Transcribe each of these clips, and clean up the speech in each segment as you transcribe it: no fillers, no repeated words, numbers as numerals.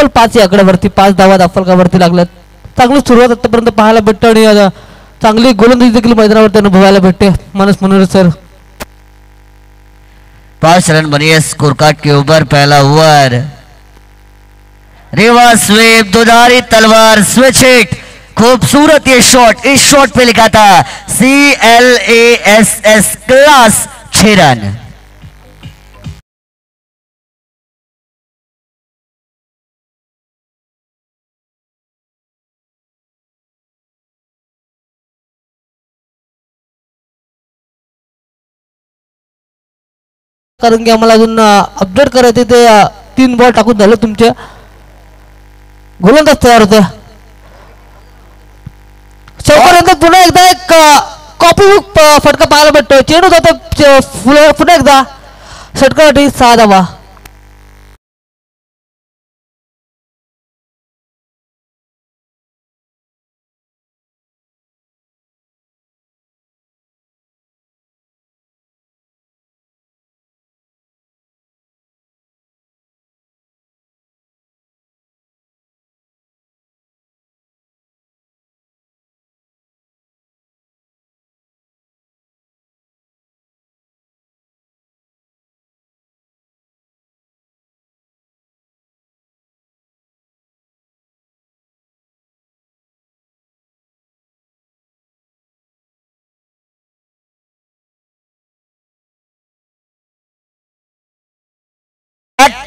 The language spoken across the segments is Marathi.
तब्बल 5 या आकड्यावरती 5 धावा दाफलकावरती लागल्यात. चांगली सुरुवात आतापर्यंत पाहायला भेटते आणि चांगली गोलंदाजी देखील मैदानावरती अनुभवायला भेटते मानस मनोहर सर. 5 रन बनिए स्कोर कार्ड के ऊपर. पहला ओवर, रिवर्स स्वीप, दुधारी तलवार, स्विच हिट. खूबसूरत ये शॉट. इस शॉट पे लिखा था CLASS क्लास. 6 रन. कारण की आम्हाला अजून अपडेट करायचे ते 3 बॉल टाकून झालं. तुमच्या गोलंदाज तयार होत्या. चौकानंतर पुन्हा एकदा एक कॉपी बुक फटका पाहायला भेटतो. चेंडू जातो पुन्हा एकदा षटकासाठी 6 धावा.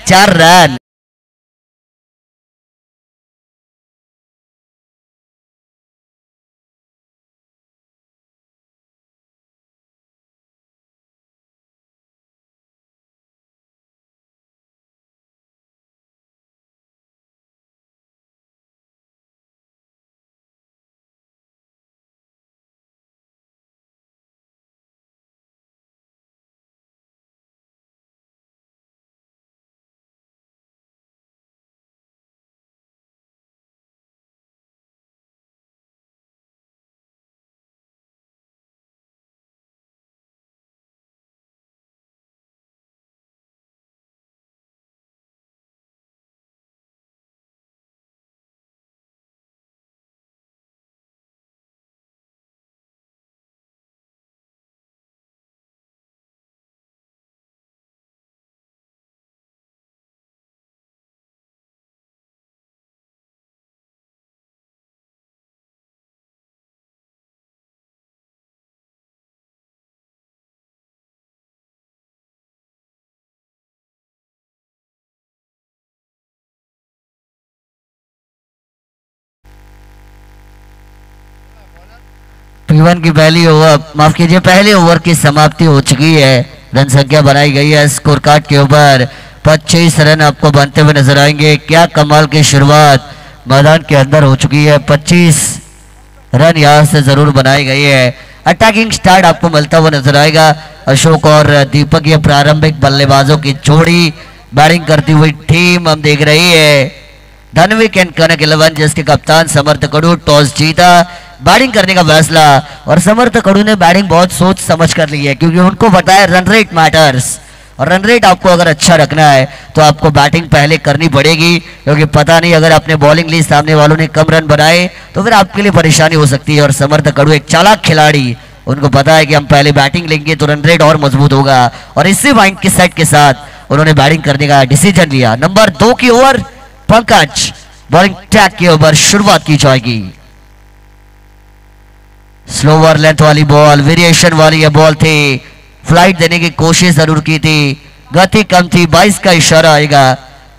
चार रन. P1 की पहली ओवर, माफ कीजिए, पहले ओवर की समाप्ति हो चुकी है. रन संख्या बनाई गई है स्कोर कार्ड के ऊपर. 25 रन आपको बनते हुए नजर आएंगे. क्या कमाल की शुरुआत मैदान के अंदर हो चुकी है. 25 रन यहां से जरूर बनाई गई है. अटैकिंग स्टार्ट आपको मिलता हुआ नजर आएगा. अशोक और दीपक, ये प्रारंभिक बल्लेबाजों की जोड़ी बैटिंग करती हुई टीम हम देख रही है. धनविक एंड कनक 11 जिसके कप्तान समर्थ कडू टॉस जीता, बैटिंग करने का फैसला. और समर्थ कडू ने बैटिंग बहुत सोच समझ कर ली है क्योंकि उनको पता है रन रेट मैटर्स. और रन रेट आपको अगर अच्छा रखना है तो आपको बैटिंग पहले करनी पड़ेगी क्योंकि पता नहीं अगर अपने बॉलिंग ली सामने वालों ने कम रन बनाए तो फिर आपके लिए परेशानी हो सकती है. और समर्थ कडू एक चालाक खिलाड़ी, उनको पता है कि हम पहले बैटिंग लेंगे तो रन रेट और मजबूत होगा. और इसी माइंड के सेट के साथ उन्होंने बैटिंग करने का डिसीजन लिया. नंबर 2 की ओवर पंकज, बॉलिंग टैग के ओवर शुरुआत की जाएगी. स्लोवर लेंथ वाली बॉल, वेरिएशन वाली यह बॉल थी. फ्लाइट देने की कोशिश जरूर की थी, गति कम थी. 22 का इशारा आएगा.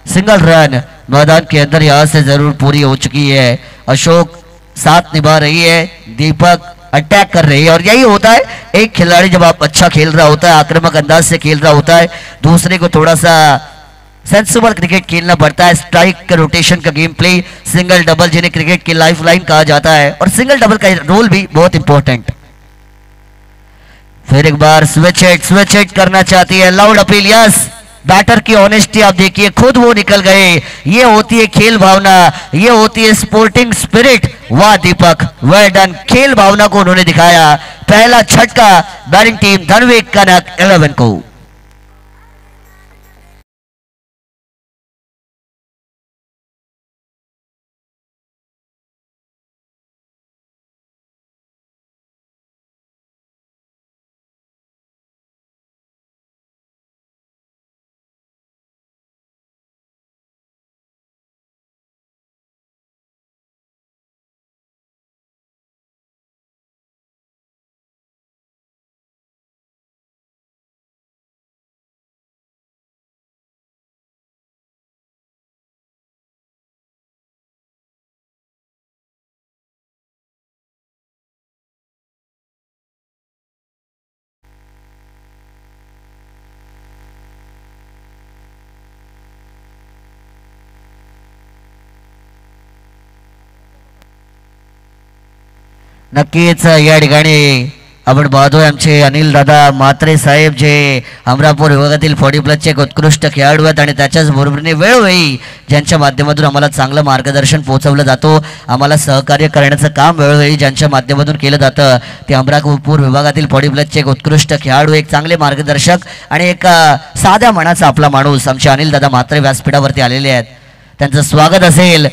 सिंगल रन मैदान के अंदर यहां से जरूर पूरी हो चुकी है. अशोक साथ निभा रही है, दीपक अटैक कर रही है. और यही होता है एक खिलाड़ी जब आप अच्छा खेल रहा होता है, आक्रामक अंदाज से खेल रहा होता है, दूसरे को थोड़ा सा सेंसिबल क्रिकेट खेलना पड़ता है. स्ट्राइक रोटेशन का गेम प्ले, सिंगल डबल जिन्हें क्रिकेट की लाइफ लाइन कहा जाता है, और सिंगल डबल का रोल भी बहुत इंपॉर्टेंट. फिर एक बार स्विच हिट करना चाहती है. Loud appeal. यस, बैटर की ऑनेस्टी आप देखिए, खुद वो निकल गए. ये होती है खेल भावना, ये होती है स्पोर्टिंग स्पिरिट. वाह दीपक, वेल डन. खेल भावना को उन्होंने दिखाया. पहला झटका बैटिंग टीम धनविक कनक 11 को. नक्कीच या ठिकाणी आपण पाहतोय आमचे अनिल दादा म्हात्रे साहेब जे अमरापूर विभागातील 40 प्लसचे एक उत्कृष्ट खेळाडू आहेत आणि त्याच्याच बरोबरीने वेळोवेळी ज्यांच्या माध्यमातून आम्हाला चांगलं मार्गदर्शन पोहोचवलं जातो, आम्हाला सहकार्य करण्याचं काम वेळोवेळी ज्यांच्या माध्यमातून केलं जातं ते अमरापूर विभागातील 40 प्लसचे एक उत्कृष्ट खेळाडू, एक चांगले मार्गदर्शक आणि एक साध्या मनाचा आपला माणूस आमचे अनिल दादा म्हात्रे व्यासपीठावरती आलेले आहेत. त्यांचं स्वागत असेल.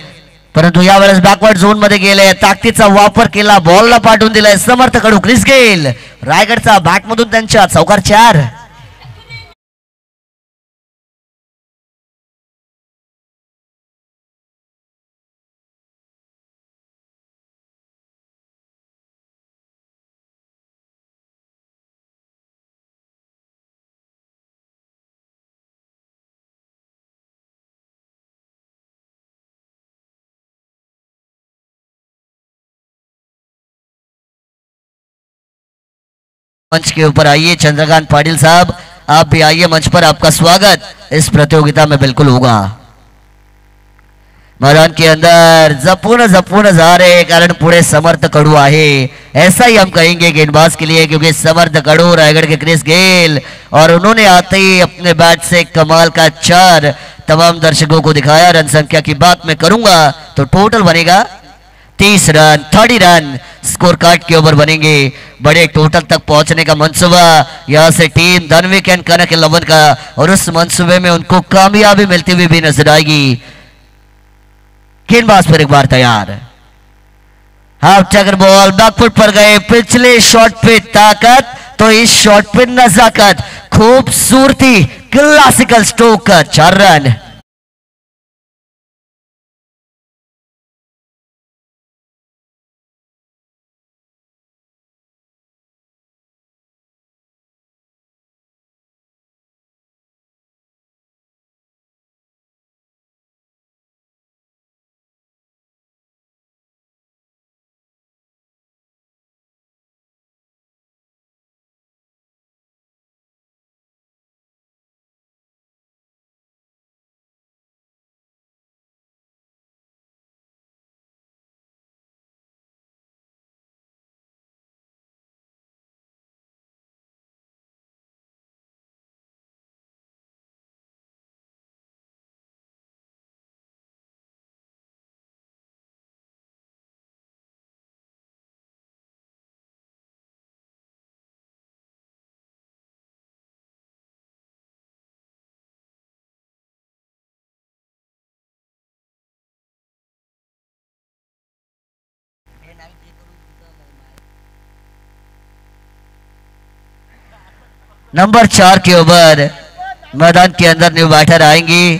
परंतु यावेळेस बॅकवर्ड झोन मध्ये गेले, ताकदीचा वापर केला, बॉलला पाठवून दिलाय समर्थ कडू. क्रिस गेल रायगडचा बॅटमधून त्यांच्या चौकार 4. मंच के ऊपर आइए चंद्रकांत पाटिल साहब, आप भी आइए मंच पर. आपका स्वागत इस प्रतियोगिता में बिल्कुल होगा. मैदान के अंदर जपून जपून जा रहे कारण पुढे समर्थ कडू आहे, ऐसा ही हम कहेंगे गेंदबाज के लिए, क्योंकि समर्थ कडू रायगढ़ के क्रिस गेल और उन्होंने आते ही अपने बैट से कमाल का 4 तमाम दर्शकों को दिखाया. रन संख्या की बात मैं करूंगा तो टोटल बनेगा 30 रन, 30 रन स्कोर कार्ड के ऊपर बनेंगे. बड़े टोटल तक पहुंचने का मंसूबा यहां से टीम धनविक एंड कनक 11 का, और उस मंसूबे में उनको कामयाबी मिलती हुई भी नजर आएगी. गेंदबाज पर एक बार तैयार, हाफ चक्कर बॉल बैकफुट पर गए. पिछले शॉट पे ताकत तो इस शॉट पे नजाकत, खूबसूरती, क्लासिकल स्ट्रोक का 4 रन. नंबर 4 के ओवर मैदान के अंदर न्यू बैटर आएंगी.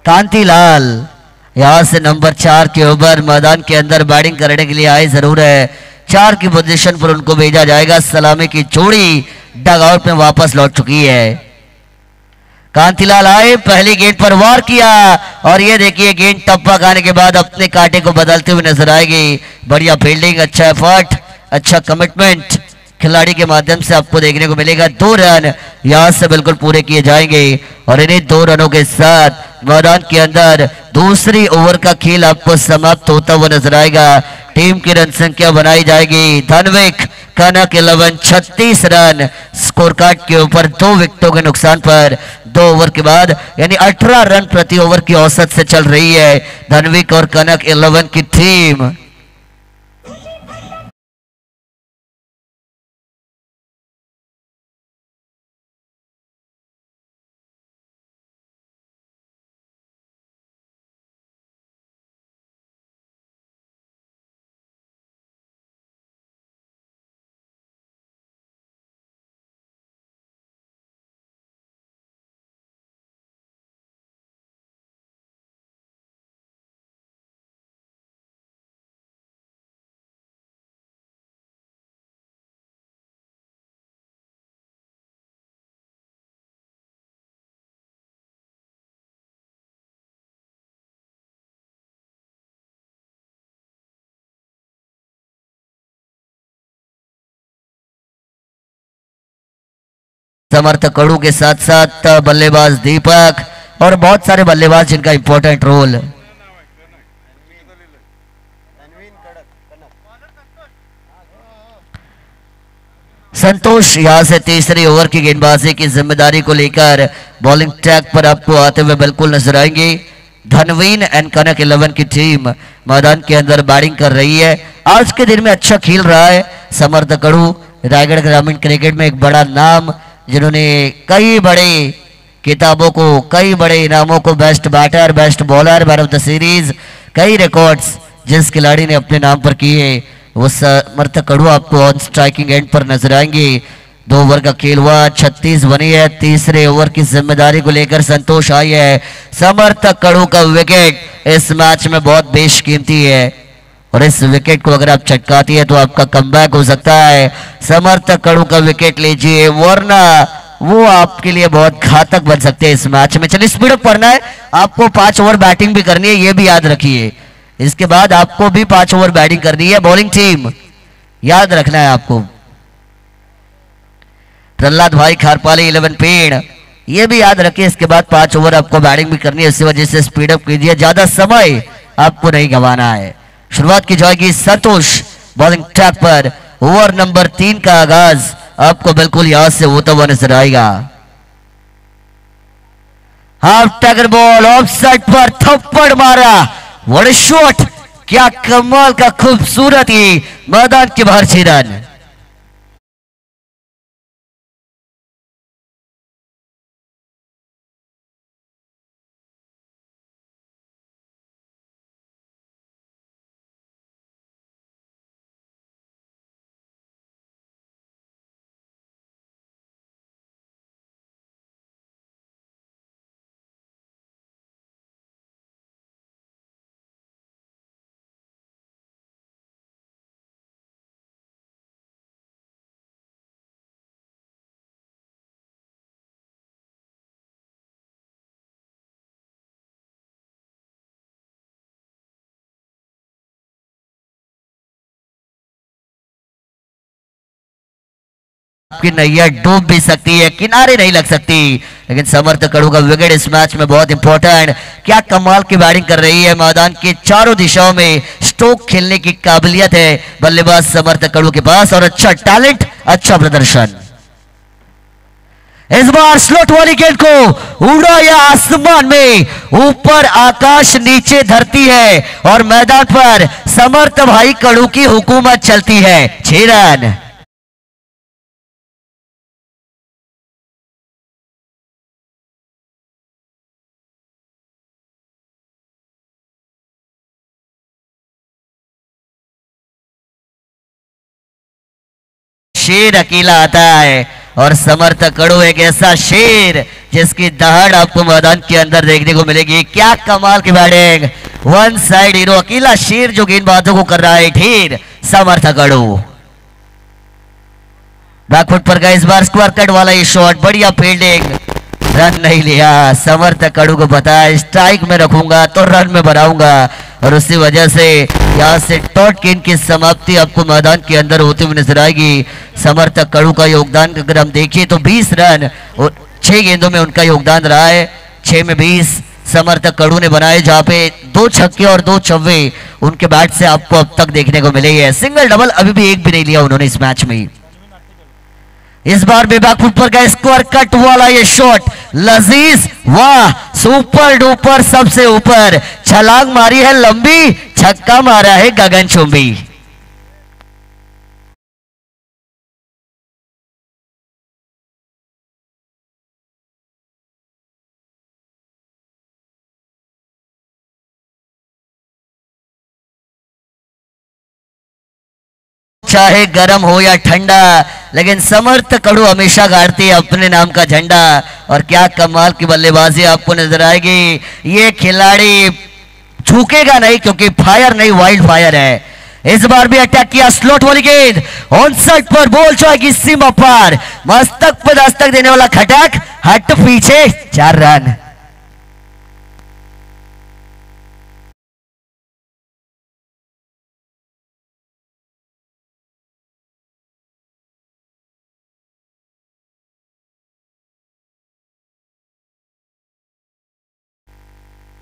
कांतिलाल यहां से नंबर 4 के ओवर मैदान के अंदर बैटिंग करने के लिए आए जरूर है. 4 की पोजीशन पर उनको भेजा जाएगा. सलामी की जोड़ी डगआउट में वापस लौट चुकी है. कांतिलाल आए, पहली गेंद पर वार किया और ये देखिए गेंद टप्पा खाने के बाद अपने कांटे को बदलते हुए नजर आएगी. बढ़िया फील्डिंग, अच्छा एफर्ट, अच्छा कमिटमेंट खिलाड़ी के माध्यम से आपको देखने को मिलेगा. 2 रन यहां से बिल्कुल पूरे किए जाएंगे और इन्हीं 2 रनों के साथ मैदान के अंदर दूसरी ओवर का खेल आपको समाप्त होता हुआ नजर आएगा. टीम की रन संख्या बनाई जाएगी. धनविक कनक 11 36 रन स्कोर कार्ड के ऊपर 2 विकेटों के नुकसान पर 2 ओवर के बाद, यानी 18 रन प्रति ओवर की औसत से चल रही है धनविक और कनक 11 की टीम. समर्थ कड़ू के साथ साथ बल्लेबाज दीपक और बहुत सारे बल्लेबाज जिनका इंपॉर्टेंट रोल। संतोष यहां से तीसरे ओवर की गेंदबाजी की जिम्मेदारी को लेकर बॉलिंग ट्रैक पर आपको आते हुए बिल्कुल नजर आएंगे। धनवीन एंड कनक 11 की टीम मैदान के अंदर बैटिंग कर रही है। आज के दिन में अच्छा खेल रहा है समर्थ कड़ू, रायगढ़ ग्रामीण क्रिकेट में एक बड़ा नाम, जिन्होंने कई बड़े किताबों को, कई बड़े इनामों को, best batter, best bowler, man of the series, कई रिकॉर्ड्स जिस खिलाड़ी ने अपने नाम पर किए, वो समर्थ कड़ू आपको ऑन स्ट्राइकिंग एंड पर नजर आएंगे। 2 ओवर का खेल हुआ, 36 बनी है। तीसरे ओवर की जिम्मेदारी को लेकर संतोष आई है। समर्थ कड़ू का विकेट इस मैच में बहुत बेशकीमती है और इस विकेट को अगर आप चटकाती है तो आपका कमबैक हो सकता है। समर्थ कड़ू का विकेट लीजिए, वरना वो आपके लिए बहुत घातक बन सकते हैं इस मैच में। चलिए स्पीड अप करना है, आपको 5 ओवर बैटिंग भी करनी है, ये भी याद रखिए। इसके बाद आपको भी 5 ओवर बैटिंग करनी है। बॉलिंग टीम याद रखना है आपको। प्रहलाद भाई खारपाली 11 पेड़, ये भी याद रखिए। इसके बाद 5 ओवर आपको बैटिंग भी करनी है, इसी वजह से स्पीड अप कीजिए, ज्यादा समय आपको नहीं गंवाना है। शुरुआत की जाएगी संतोष बॉलिंग ट्रैक पर। ओवर नंबर 3 का आगाज आपको बिल्कुल यहां से होता हुआ नजर आएगा। हाफ टैगर बॉल ऑफ साइड पर थप्पड़ मारा, व्हाट शॉट, क्या कमाल का खूबसूरत ही मैदान के बाहर 6 रन। आपकी नैया डूब भी सकती है, किनारे नहीं लग सकती, लेकिन समर्थ कड़ू का विकेट इस मैच में बहुत इंपॉर्टेंट। क्या कमाल की बैटिंग कर रही है, मैदान के चारों दिशाओं में स्ट्रोक खेलने की काबिलियत है बल्लेबाज समर्थ कड़ू के पास, और अच्छा टैलेंट, अच्छा प्रदर्शन। इस बार स्लोट वाली गेंद को उड़ाया आसमान में, ऊपर आकाश नीचे धरती है और मैदान पर समर्थ भाई कड़ू की हुकूमत चलती है। 6 रन। शेर अकेला आता है और समर्थ कड़ू एक ऐसा शेर जिसकी दहाड़ आपको मैदान के अंदर देखने को मिलेगी। क्या कमाल की बैटिंग, वन साइड हीरो, अकेला शेर जो गेंदबाजों को कर रहा है ढेर, समर्थ कड़ू। बैकफुट पर गए इस बार, स्क्वायर कट वाला ये शॉट, बढ़िया फील्डिंग, रन नहीं लिया। समर्थ कड़ू को पता है स्ट्राइक में रखूंगा तो रन में बनाऊंगा, और उसी वजह से यहां से टॉट गेंद की समाप्ति आपको मैदान के अंदर होती हुई नजर आएगी। समर्थ कड़ू का योगदान अगर हम देखिए तो 20 रन और 6 गेंदों में उनका योगदान रहा है। 6 में 20 समर्थ कड़ू ने बनाए, जहां पे 2 छक्के और 2 चौवे उनके बैट से आपको अब तक देखने को मिले है। सिंगल डबल अभी भी एक भी नहीं लिया उन्होंने इस मैच में। इस बार भी बैकफुट पर गए, स्क्वायर कट वाला ये शॉट लजीज, वाह, सुपर डुपर, सबसे ऊपर छलांग मारी है लंबी, छक्का मारा है गगनचुंबी। चाहे गर्म हो या ठंडा, लेकिन समर्थ कड़ू हमेशा गाड़ती है अपने नाम का झंडा, और क्या कमाल की बल्लेबाजी आपको नजर आएगी। ये खिलाड़ी झुकेगा नहीं, क्योंकि फायर नहीं, वाइल्ड फायर है। इस बार भी अटैक किया, स्लोट वाली गेंद ऑन साइड पर, बॉल जाएगी सीमा पार, मस्तक पर दस्तक देने वाला खटक, हट पीछे, 4 रन।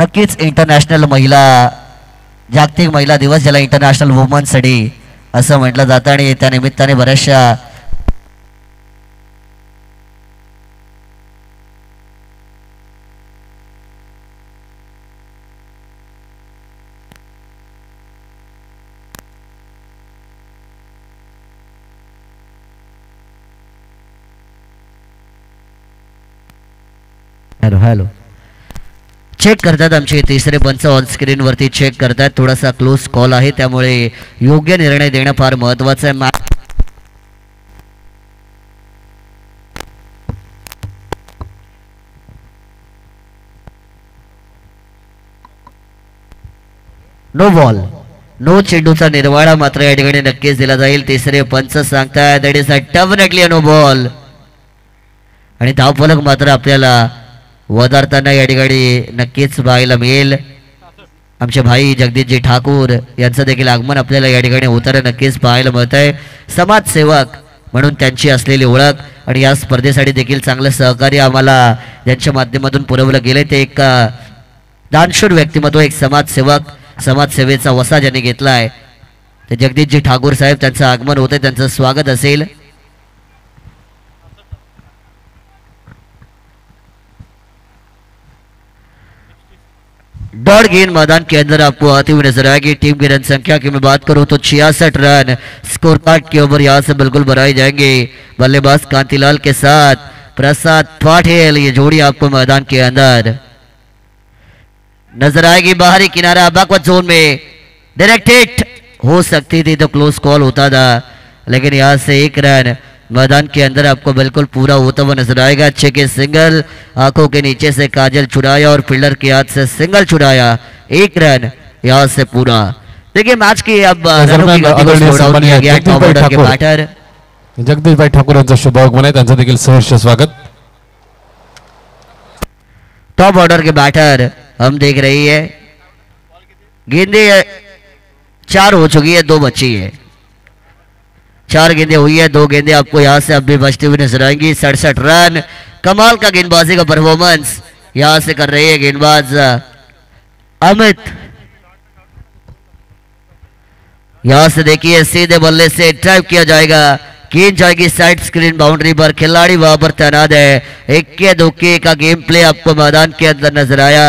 नक्कीच इंटरनॅशनल महिला जागतिक महिला दिवस ज्याला इंटरनॅशनल वुमन्स डे असं म्हटलं जातं आणि त्या निमित्ताने बऱ्याचशा हॅलो हॅलो चेक करतात आमचे तिसरे पंच ऑन स्क्रीन वरती चेक करतात थोडासा क्लोज कॉल आहे त्यामुळे योग्य निर्णय देणं फार महत्त्वाचं आहे नो बॉल नो चेंडूचा निर्वाळा मात्र या ठिकाणी नक्कीच दिला जाईल तिसरे पंच सांगतायत that is a definitely a no ball आणि धावफलक मात्र आपल्याला वधारताना या ठिकाणी नक्कीच पाहायला मिळेल आमचे भाई जगदीशजी ठाकूर यांचं देखील आगमन आपल्याला या ठिकाणी होताना नक्कीच पाहायला मिळत आहे समाजसेवक म्हणून त्यांची असलेली ओळख आणि या स्पर्धेसाठी देखील चांगलं सहकार्य आम्हाला ज्यांच्या माध्यमातून पुरवलं गेलं ते एक दानशूर व्यक्तिमत्व एक समाजसेवक समाजसेवेचा वसा ज्यांनी घेतला आहे ते जगदीशजी ठाकूर साहेब त्यांचं आगमन होते त्यांचं स्वागत असेल डॉट गेंद मैदान के अंदर आपको आती हुई नजर आएगी टीम की रन संख्या की मैं बात करूं तो 66 रन स्कोर कार्ड के ओवर यहां से बिल्कुल बनाए जाएंगे बल्लेबाज कांतिलाल के साथ प्रसाद पाटिल ये जोड़ी आपको मैदान के अंदर नजर आएगी बाहरी किनारा बैकवर्ड जोन में डायरेक्ट हिट हो सकती थी तो क्लोज कॉल होता था लेकिन यहां से एक रन मैदान के अंदर आपको बिल्कुल पूरा होता हुआ नजर आएगा अच्छे के सिंगल आंखों के नीचे से काजल छुड़ाया और फील्डर के हाथ से सिंगल छुड़ाया एक रन यहां से पूरा देखिए मैच की अब बैटर जगदीश भाई ठाकूर यांचं शुभ आगमन आहे त्यांचं देखील सहर्ष स्वागत टॉप ऑर्डर के बैटर हम देख रही है गेंदे 4 हो चुकी है 2 बची है 4 गेंदें हुई है 2 गेंदें आपको यहां से अब भी बचती हुई नजर आएंगी 67 रन कमाल का गेंदबाजी का परफॉर्मेंस यहां से कर रही है गेंदबाज अमित यहां से देखिए सीधे बल्ले से ड्राइव किया जाएगा गेंद जाएगी साइड स्क्रीन बाउंड्री पर खिलाड़ी वहां पर तैनात है इक्के दुक्के का गेम प्ले आपको मैदान के अंदर नजर आया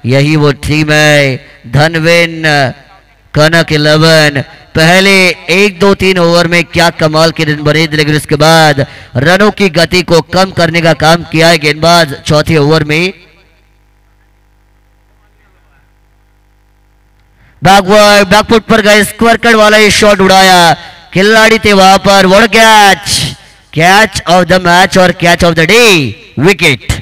यही वो टीम है धनविन कनक 11 पहले 1-2-3 ओवर में क्या कमाल की रन बनी लेकिन उसके बाद रनों की गति को कम करने का काम किया है गेंदबाज चौथे ओवर में बैकफुट पर गए स्क्वायर कट वाला ये शॉट उड़ाया खिलाड़ी थे वहां पर वर्ड कैच ऑफ द मैच और catch of the day wicket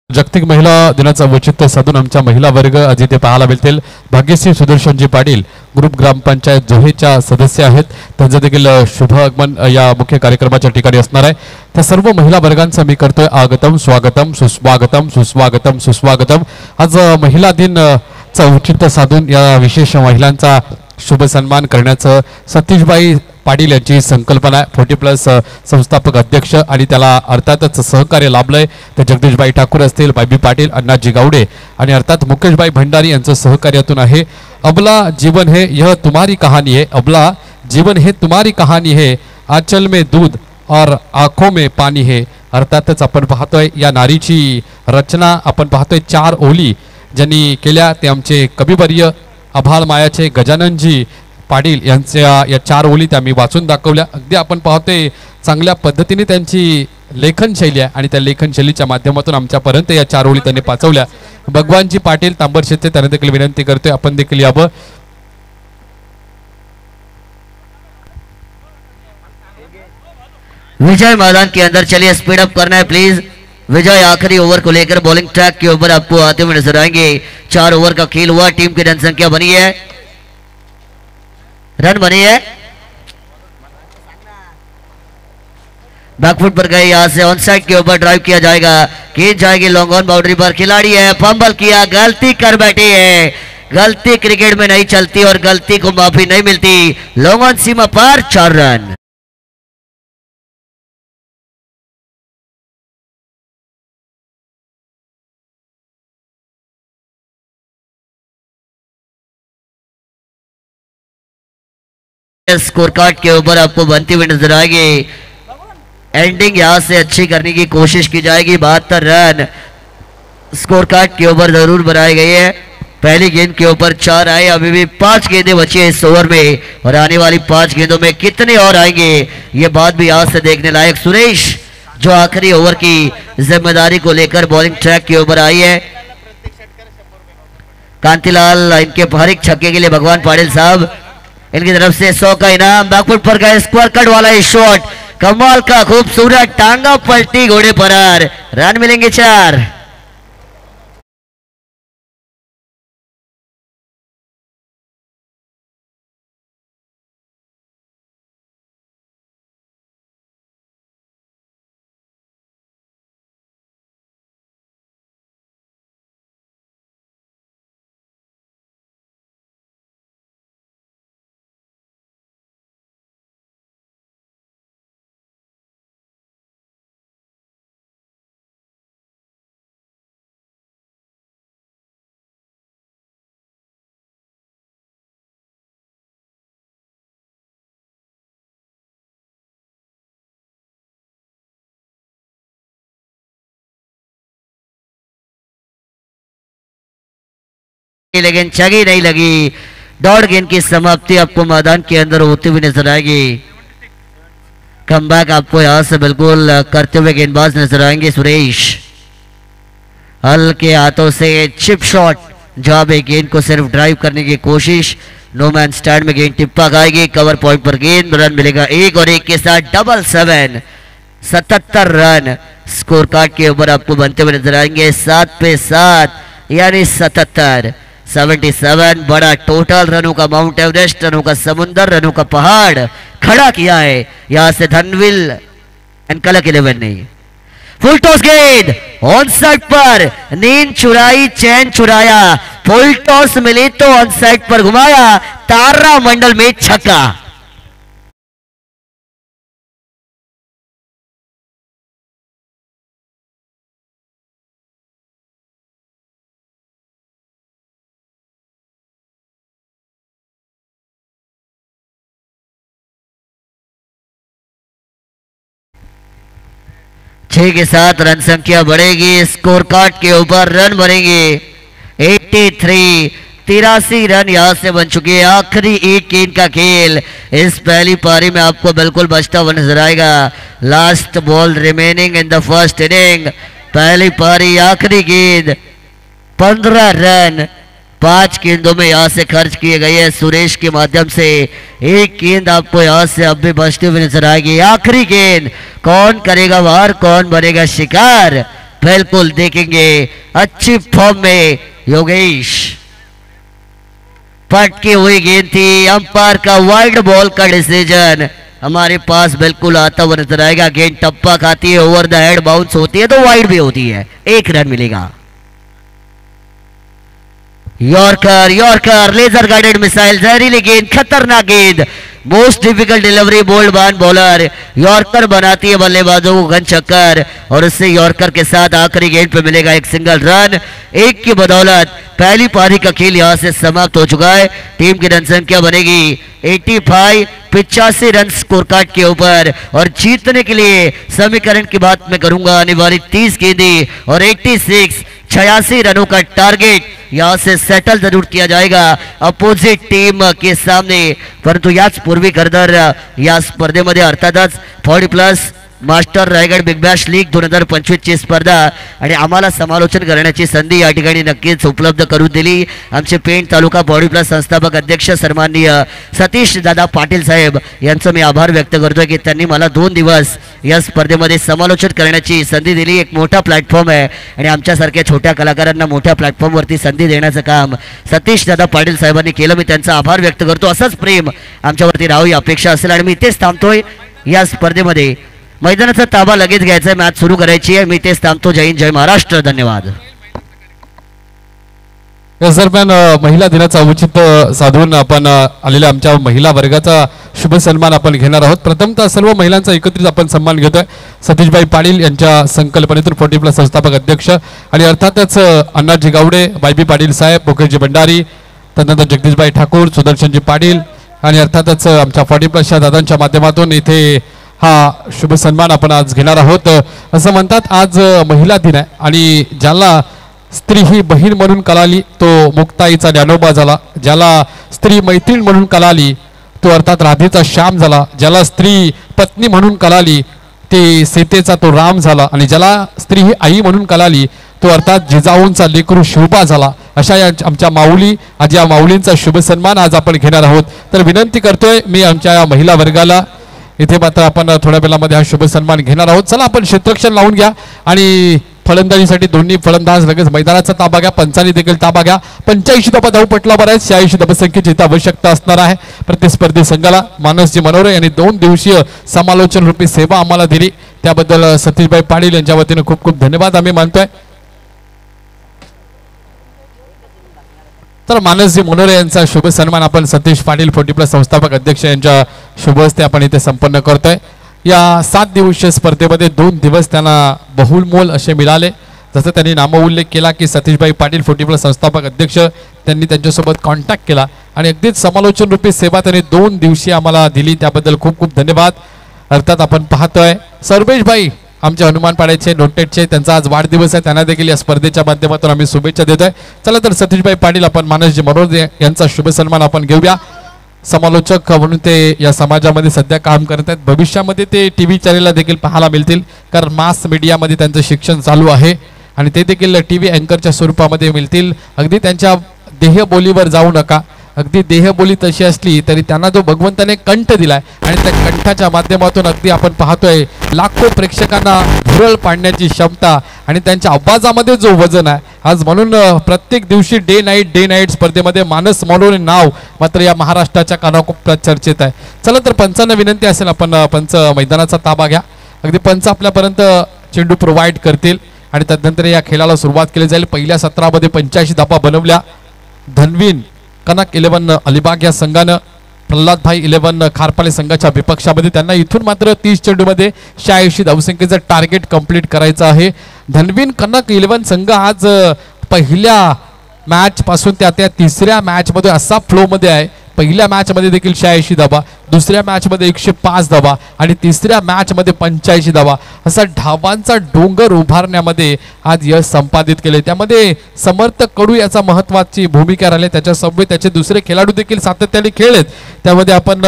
जागतिक महिला दिनाचं औचित्य साधून आमच्या महिला वर्ग आज इथे पाहायला मिळतील भाग्यश्री सुदर्शनजी पाटील ग्रुप ग्रामपंचायत जोहेच्या सदस्य आहेत त्यांचं देखील शुभ आगमन या मुख्य कार्यक्रमाच्या ठिकाणी असणार आहे त्या सर्व महिला वर्गांचं मी करतोय आगतम स्वागतम सुस्वागतम सुस्वागतम सुस्वागतम आज महिला दिन चं औचित्य साधून या विशेष महिलांचा शुभ सन्मान करण्याचं सतीशबाई पाटील यांची संकल्पना 40+ संस्थापक अध्यक्ष आणि त्याला अर्थातच सहकार्य लाभलंय ते जगदीशबाई ठाकूर असतील बाबी पाटील अण्णाजी गावडे आणि अर्थात मुकेशबाई भंडारी यांचं सहकार्यातून आहे अबला जीवन है यह तुम्हारी कहानी है अबला जीवन है तुम्हारी कहानी है आंचल में दूध और आंखों में पानी है अर्थातच आपण पाहतोय या नारीची रचना आपण पाहतोय 4 ओली ज्यांनी केल्या ते आमचे कविवर्य आभाळ मायाचे गजाननजी पाटील यांच्या या 4 ओली त्या मी वाचून दाखवल्या अगदी आपण पाहतोय चांगल्या पद्धतीने त्यांची लेखन शैली आहे आणि त्या लेखन शैलीच्या माध्यमातून आमच्यापर्यंत या 4 ओली त्यांनी पाचवल्या भगवानजी पाटील तांबरशेते त्यांना देखील विनंती करतोय आपण देखील यावं विजय मैदान के अंदर चलिए स्पीड अप करना है प्लीज विजय आखिरी ओवर को लेकर बॉलिंग ट्रैक के ऊपर आपको आते हुए नजर आएंगे 4 ओवर का खेल हुआ टीम की रन संख्या बनी है रन बनी है बैकफुट पर गए, यहाँ से ऑन साइड के ऊपर ड्राइव किया जाएगा, गेंद जाएगी लॉन्ग ऑन बाउंड्री पर, खिलाड़ी है फंबल किया, गलती कर बैठी है, गलती क्रिकेट में नहीं चलती और गलती को माफी नहीं मिलती। लॉन्ग ऑन सीमा पर 4 रन। स्कोर कार्ड के ऊपर आपको बनती हुई नजर आएगी, एंडिंग यहां से अच्छी करने की कोशिश की जाएगी। 72 रन स्कोर कार्ड के ऊपर जरूर बनाई गई है। पहली गेंद के ऊपर 4 आए, अभी भी 5 गेंदें बची है इस ओवर में और आने वाली 5 गेंदों में कितने और आएंगे ये बात भी यहां से देखने लायक। सुरेश जो आखिरी ओवर की जिम्मेदारी को लेकर बॉलिंग ट्रैक के ऊपर आई है। कांतिलाल इनके हर एक छक्के के लिए भगवान पाटिल साहब इनकी तरफ से 100 का इनाम। बैकफुट पर गए, स्क्वायर कट वाला ये शॉट, कमाल का खूबसूरत टांगा पलटी, घोड़े फरार, रन मिलेंगे 4। लेकिन चगी नहीं लगी। दौड़ गेंद की समाप्ति आपको मैदान के अंदर होती हुई नजर आएगी। कमबैक आपको यहां से बिल्कुल करते हुए गेंदबाज नजर आएंगे सुरेश। हल्के हाथों से चिप शॉट, जहां पे गेंद को सिर्फ ड्राइव करने की कोशिश। नो मैन स्टैंड में गेंद टिप्पा खाएगी, कवर पॉइंट पर गेंद, रन मिलेगा 1 और 1 के साथ डबल 7। 77 रन स्कोर कार्ड के ऊपर आपको बनते हुए नजर आएंगे। 7 पे 7 यानी 77। 77 बड़ा टोटल रनों का माउंट एवरेस्ट, रनों का समुंदर, रनों का पहाड़ खड़ा किया है यहां से धनविल एंड कलक 11 ने। फुल टॉस गेंद ऑन साइड पर, नींद चुराई चैन चुराया, फुल टॉस मिली तो ऑन साइड पर घुमाया, तारा मंडल में छक्का। छह के साथ रन संख्या बढ़ेगी, स्कोर कार्ड के ऊपर रन बढ़ेंगे 83। 83 रन यहां से बन चुके हैं। आखिरी एक गेंद का खेल इस पहली पारी में आपको बिल्कुल बचता हुआ नजर आएगा। Last ball remaining in the first inning. पहली पारी आखिरी गेंद 15 रन 5 गेंदों में यहां से खर्च किए गए हैं सुरेश के माध्यम से। एक गेंद आपको यहां से अब भी बचते हुए नजर आएगी। आखिरी गेंद कौन करेगा वार, कौन बनेगा शिकार, बिल्कुल देखेंगे। अच्छी फॉर्म में योगेश, पटकी हुई गेंद थी, अंपायर का वाइड बॉल का डिसीजन हमारे पास बिल्कुल आता हुआ नजर आएगा। गेंद टप्पा खाती है, ओवर द हेड बाउंस होती है तो वाइड भी होती है, 1 रन मिलेगा। Yorker, yorker, laser guided missile, जहरीली गेंद, खतरनाक गेंद, मोस्ट डिफिकल्ट डिलीवरी, बोल्ड बान बॉलर, यॉर्कर बनाती है बल्लेबाजों को गन चक्कर और उससे यॉर्कर के साथ आखिरी गेंद पे मिलेगा 1 सिंगल रन। 1 की बदौलत पहली पारी का खेल यहां से समाप्त हो चुका है। टीम की रन संख्या बनेगी 85, 85 रन स्कोर कार्ड के ऊपर। और जीतने के लिए समीकरण की बात मैं करूंगा, आने वाली 30 गेंदें और 86 रनों का टारगेट यहां से सेटल जरूर किया जाएगा अपोजिट टीम के सामने। परंतु याच पूर्वी करदर या स्पर्धेमध्ये अर्थातच 40+ master Raigad big Bash league 2025 ची स्पर्धा आणि आम्हाला समालोचन करण्याची संधी या ठिकाणी नक्कीच उपलब्ध करून दिली आमचे पेण तालुका बॉडी प्लस संस्थापक अध्यक्ष सन्माननीय सतीश दादा पाटील साहेब यांचं मी आभार व्यक्त करतोय की त्यांनी मला 2 दिवस या स्पर्धेमध्ये समालोचन करण्याची संधी दिली। एक मोठा प्लॅटफॉर्म आहे आणि आमच्यासारख्या छोट्या कलाकारांना मोठ्या प्लॅटफॉर्मवरती संधी देण्याचं काम सतीश दादा पाटील साहेबांनी केलं। मी त्यांचा आभार व्यक्त करतो। असंच प्रेम आमच्यावरती राहावी अपेक्षा असेल आणि मी इथेच थांबतोय। या स्पर्धेमध्ये मैदानाचा ताबा लगेच घ्यायचा आहे, मॅच सुरू करायची आहे. मी तेच थांबतो. जय हिंद, जय महाराष्ट्र, धन्यवाद. या दरम्यान महिला दिनाचं औचित्य साधून आपण आलेल्या आमच्या महिला वर्गाचा शुभ सन्मान आपण घेणार आहोत. प्रथमतः सर्व महिलांचा एकत्रित आपण सन्मान घेतोय. सतीशबाई पाटील यांच्या संकल्पनेतून 40+ संस्थापक अध्यक्ष आणि अर्थातच अण्णाजी गावडे, बायबी पाटील साहेब, मुखर्जी भंडारी, त्यानंतर जगदीशबाई ठाकूर, सुदर्शनजी पाटील आणि अर्थातच आमच्या 40+ दादांच्या माध्यमातून इथे हा शुभ सन्मान आपण आज घेणार आहोत. असं म्हणतात आज महिला दिन आहे आणि ज्याला स्त्री ही बहीण म्हणून कळाली तो मुक्ताईचा ज्ञानोबा झाला. ज्याला स्त्री मैत्रीण म्हणून कळाली तो अर्थात राधेचा श्याम झाला. ज्याला स्त्री पत्नी म्हणून कळाली ते सीतेचा तो राम झाला आणि ज्याला स्त्री ही आई म्हणून कळाली तो अर्थात जिजाऊंचा लेकरू शिवबा झाला. अशा या आमच्या माऊली, आज या माऊलींचा शुभ सन्मान आज आपण घेणार आहोत. तर विनंती करतोय मी आमच्या या महिला वर्गाला, इथे मात्र आपण थोड्या वेळामध्ये हा शुभ सन्मान घेणार आहोत. चला आपण क्षेत्ररक्षण लावून घ्या आणि फलंदाजीसाठी दोन्ही फलंदाज लगेच मैदानाचा ताबा घ्या. पंचांनी देखील ताबा घ्या. 85 धावा धावपटलावर आहेत. 86 धावसंख्येची इथं आवश्यकता असणार आहे. प्रतिस्पर्धी संघाला मानसजी मनोरे यांनी 2 दिवसीय समालोचन रूपी सेवा आम्हाला दिली, त्याबद्दल सतीशबाई पाटील यांच्या वतीने खूप खूप धन्यवाद आम्ही मानतोय. तर मानसजी मनोरे यांचा शुभ सन्मान आपण सतीश पाटील 40+ संस्थापक अध्यक्ष यांच्या शुभ हस्ते आपण इथे संपन्न करतोय. या 7 दिवसीय स्पर्धेमध्ये 2 दिवस त्यांना बहुलमोल असे मिळाले. जसं त्यांनी नामोल्लेख केला की सतीशबाई पाटील 40+ संस्थापक अध्यक्ष त्यांनी त्यांच्यासोबत कॉन्टॅक्ट केला आणि अगदीच समालोचन रूपी सेवा त्यांनी 2 दिवशी आम्हाला दिली, त्याबद्दल खूप खूप धन्यवाद. अर्थात आपण पाहतोय सर्वेशबाई आमचे हनुमान पाड्याचे नोटेडचे, त्यांचा आज वाढदिवस आहे, त्यांना देखील या स्पर्धेच्या माध्यमातून आम्ही शुभेच्छा देतोय. चला तर सतीशबाई पाटील आपण मानसजी मनोरे यांचा शुभ सन्मान आपण घेऊया. समालोचक म्हणून ते या समाजामध्ये सध्या काम करत आहेत. भविष्यामध्ये ते TV चॅनेलला देखील पाहायला मिळतील, कारण मास मीडियामध्ये त्यांचं शिक्षण चालू आहे आणि ते देखील TV अँकरच्या स्वरूपामध्ये मिळतील. अगदी त्यांच्या देहबोलीवर जाऊ नका. अगदी देहबोली तशी असली तरी त्यांना जो भगवंताने कंठ दिलाय आणि त्या कंठाच्या माध्यमातून अगदी आपण पाहतोय लाखो प्रेक्षकांना भुरळ पाडण्याची क्षमता आणि त्यांच्या आवाजामध्ये जो वजन आहे आज, म्हणून प्रत्येक दिवशी डे नाईट स्पर्धेमध्ये मानस मनोरे नाव मात्र या महाराष्ट्राच्या कानाकोपऱ्यात चर्चेत आहे. चला तर पंचांना विनंती असेल आपण पंच मैदानाचा ताबा घ्या. अगदी पंच आपल्यापर्यंत चेंडू प्रोव्हाइड करतील आणि त्यानंतर या खेळाला सुरुवात केली जाईल. पहिल्या सत्रामध्ये 85 धावा बनवल्या. धनवीन कनक 11 अलिबाग या संघानं प्रल्हादभाई 11 खारपाले संघाच्या विपक्षामध्ये, त्यांना इथून मात्र 30 चेंडूमध्ये 86 धावसंख्येचं टार्गेट कंप्लीट करायचं आहे. धनवीन कनक 11 संघ आज पहिल्या मॅच पासून त्या 3ऱ्या मॅच मध्ये असा फ्लो मध्ये आहे. पहिल्या मॅच मध्ये देखील 86 धावा, दुसऱ्या मॅच मध्ये 105 धावा आणि तिसऱ्या मॅच मध्ये 85 धावा, असा धावांचा डोंगर उभारण्यामध्ये आज यश संपादित केले. त्यामध्ये समर्थ कडू याचा महत्वाची भूमिका राहिली. त्याच्यासोबत त्याचे दुसरे खेळाडू देखील सातत्याने खेळलेत. त्यामध्ये आपण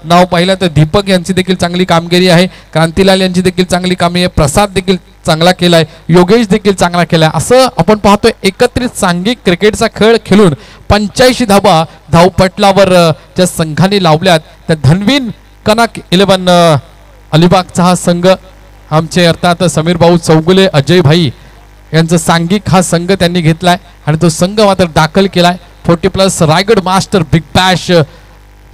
नाव पाहिलं तर दीपक यांची देखील चांगली कामगिरी आहे, क्रांतीलाल यांची देखील चांगली कामगिरी आहे, प्रसाद देखील चांगला केलाय, योगेश देखील चांगला केलाय. असं आपण पाहतोय एकत्रित सांघिक क्रिकेटचा खेळ खेळून 85 धावा धावपटलावर ज्या संघाने लावल्यात त्या धनवीन कनक 11 अलिबागचा हा संघ, आमचे अर्थात समीर भाऊ चौगुले, अजय भाई यांचा सांघिक हा संघ त्यांनी घेतलाय आणि तो संघ मात्र दाखल केलाय 40+ रायगड मास्टर बिग बॅश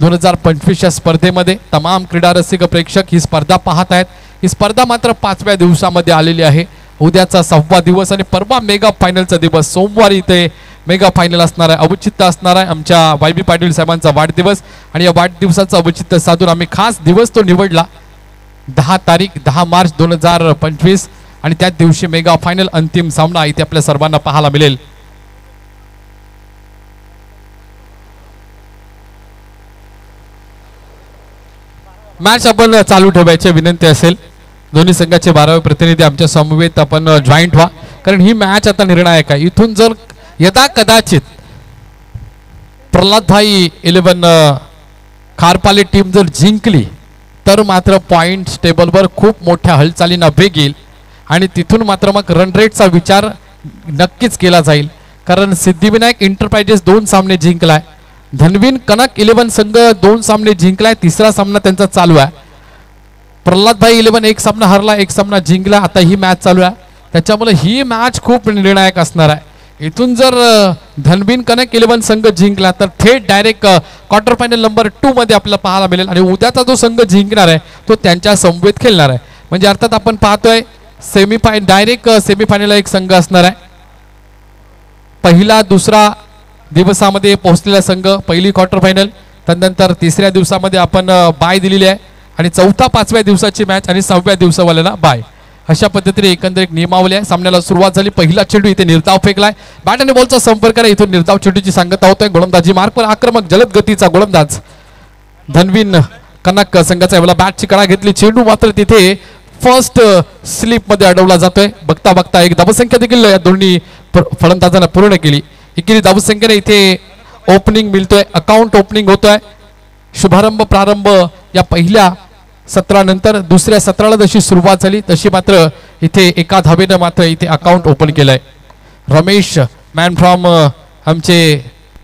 2025 या स्पर्धेमध्ये. तमाम क्रीडा रसिक प्रेक्षक ही स्पर्धा पाहत आहेत. ही स्पर्धा मात्र 5व्या दिवसामध्ये आलेली आहे. उद्याचा 6वा दिवस आणि परवा मेगा फायनलचा दिवस. सोमवारी इथे मेगा फायनल असणार आहे, औचित्य असणार आहे आमच्या वायबी पाटील साहेबांचा वाढदिवस आणि या वाढदिवसाचं औचित्य साधून आम्ही खास दिवस तो निवडला 10 तारीख 10 मार्च 2025 आणि त्याच दिवशी मेगा फायनल अंतिम सामना इथे आपल्या सर्वांना पाहायला मिळेल. मॅच आपण चालू ठेवायची विनंती असेल. दोन्ही संघाचे 12वे प्रतिनिधी आमच्या समवेत आपण जॉईंट व्हा, कारण ही मॅच आता निर्णायक आहे. इथून जर यदा कदाचित प्रल्हादभाई 11 खारपाले टीम जर जिंकली तर मात्र पॉइंट टेबलवर खूप मोठ्या हालचालींना वेग येईल आणि तिथून मात्र मग रन रेटचा विचार नक्कीच केला जाईल, कारण सिद्धिविनायक एंटरप्राइजेस 2 सामने जिंकलाय. धनवीन कनक 11 संघ 2 सामने जिंकलाय, 3रा सामना त्यांचा चालू आहे. प्रल्हादभाई 11 एक सामना हरला, 1 सामना जिंकला. आता ही मॅच चालू आहे, त्याच्यामुळे ही मॅच खूप निर्णायक असणार आहे. इथून जर धनवीन कनक 11 संघ जिंकला तर थेट डायरेक्ट क्वार्टर फायनल नंबर 2 मध्ये आपल्याला पाहायला मिळेल आणि उद्याचा जो संघ जिंकणार आहे तो त्यांच्या समवेत खेळणार आहे. म्हणजे अर्थात आपण पाहतोय डायरेक्ट सेमीफायनलला एक संघ असणार आहे. पहिला दुसरा दिवसामध्ये पोहोचलेला संघ पहिली क्वार्टर फायनल, त्यानंतर तिसऱ्या दिवसामध्ये आपण बाय दिलेली आहे आणि चौथा पाचव्या दिवसाची मॅच आणि 6व्या दिवसावाल्याला बाय. अशा पद्धतीने एकंदरीत नियमावली आहे. सामन्याला सुरुवात झाली. पहिला चेंडू इथे निर्धाव फेकलाय. बॅट आणि बॉलचा संपर्क आहे. इथून निर्धाव चेंडूची सांगता होतोय. गोलंदाजी मार्कवर आक्रमक जलद गतीचा गोलंदाज धनवीन कनक संघाचा यावेळेला बॅटची कडा घेतली. चेंडू मात्र तिथे फर्स्ट स्लिप मध्ये अडवला जातोय. बघता बघता एक धावसंख्या देखील या दोन्ही फलंदाजांना पूर्ण केली. एकेरी धावसंख्येने इथे ओपनिंग मिळतोय. अकाउंट ओपनिंग होतोय. शुभारंभ प्रारंभ या पहिल्या सत्रानंतर दुसऱ्या सत्राला जशी सुरुवात झाली तशी मात्र इथे एका धावेनं मात्र इथे अकाउंट ओपन केलंय. रमेश मॅन फ्रॉम आमचे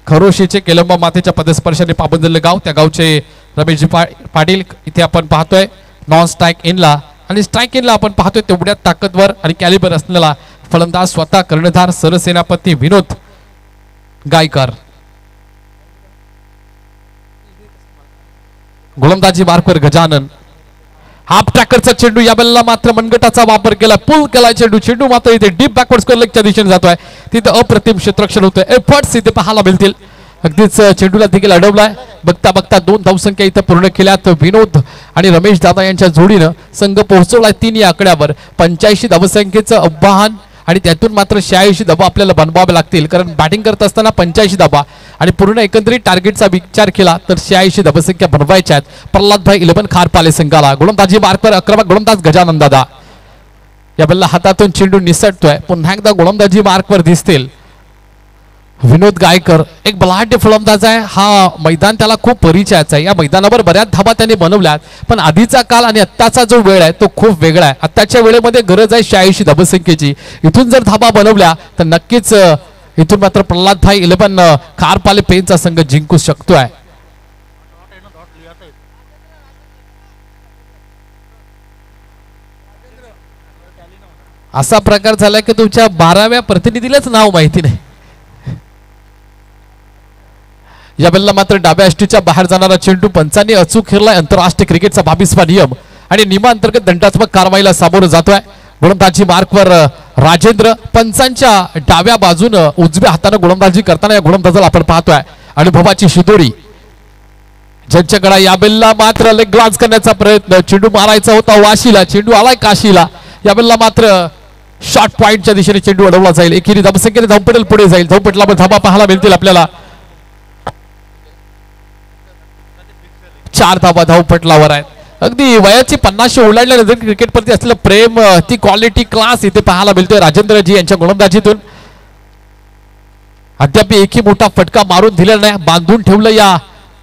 खरोशीचे केलंबा मातेच्या पदस्पर्शाने पाबंदलं गाव, त्या गावचे रमेशजी पाटील इथे आपण पाहतोय नॉन स्ट्राईक इनला. आणि स्ट्राईक इनला आपण पाहतोय तेवढ्या ताकदवर आणि कॅलिबर असलेला फलंदाज स्वतः कर्णधार सरसेनापती विनोद गायकर. गोलंदाजी मार्कवर गजानन. हाफ ट्रॅकरचा चेंडू या बेलला मात्र मनगटाचा वापर केला. पुल केला चेंडू. चेंडू मात्र इथे डीप बॅकवर्ड स्क्वेअर लेगच्या दिशेने जातोय. तिथे अप्रतिम क्षेत्ररक्षण होतोय. एफर्ट्स इथे पाहायला मिळतील. अगदीच चेंडूला देखील अडवलाय. बघता बघता 2 धावसंख्या इथे पूर्ण केल्यात. विनोद आणि रमेश दादा यांच्या जोडीनं संघ पोहोचवलाय 3 या आकड्यावर. 85 धावसंख्येचं आव्हान आणि त्यातून मात्र 86 धावा आपल्याला बनवावे लागतील, कारण बॅटिंग करत असताना 85 धावा आणि पूर्ण एकंदरीत टार्गेटचा विचार केला तर 86 धावसंख्या बनवायच्या आहेत. प्रल्हादभाई 11 खारपाले संघाला. गोलंदाजी मार्कवर आक्रमक गोलंदाज गजानन दादा. या बल्ला हातातून चेंडू निसटतोय. पुन्हा एकदा गोलंदाजी मार्कवर दिसतील विनोद गायकर. एक बलाढ्य फलंदाज आहे. हा मैदान त्याला खूप परिचयाचा आहे. या मैदानावर बऱ्याच धाबा त्यांनी बनवल्यात, पण आधीचा काल आणि आत्ताचा जो वेळ आहे तो खूप वेगळा आहे. आत्ताच्या वेळेमध्ये गरज आहे 86 धावसंख्येची. इथून जर धाबा बनवल्या तर नक्कीच इथून मात्र प्रल्हादभाई 11 खारपाले पेनचा संघ जिंकू शकतोय. असा प्रकार झालाय की तुमच्या 12व्या प्रतिनिधीलाच नाव माहिती नाही. या बेलला मात्र डाव्या अष्टीच्या बाहेर जाणारा चेंडू पंचांनी अचूक खेळलाय. आंतरराष्ट्रीय क्रिकेटचा 22वा नियम आणि नियमांतर्गत दंडात्मक कारवाईला सामोरं जातोय. गोलंदाजी मार्कवर राजेंद्र. पंचांच्या डाव्या बाजूनं उजव्या हाताने गोलंदाजी करताना या गोलंदाजाला आपण पाहतोय अनुभवाची शिदोरी ज्यांच्याकडे. या बेलला मात्र लेग ग्लान्स करण्याचा प्रयत्न. चेंडू मारायचा होता वाशीला. चेंडू आलाय काशीला. या बेलला मात्र शॉर्ट पॉइंटच्या दिशेने चेंडू अडवला जाईल. एकेरी धावसंख्येने धावपटल पुढे जाईल. धावपटलावर धाबा पाहायला मिळतील आपल्याला. 4 धाबा धावपटलावर आहेत. अगदी वयाची 50 ओलांडल्यानंतर क्रिकेटप्रती असलेलं प्रेम, ती क्वालिटी, क्लास इथे पाहायला मिळतोय राजेंद्रजी यांच्या गोलंदाजीतून. अद्याप एकही मोठा फटका मारून दिलेला नाही. बांधून ठेवलं या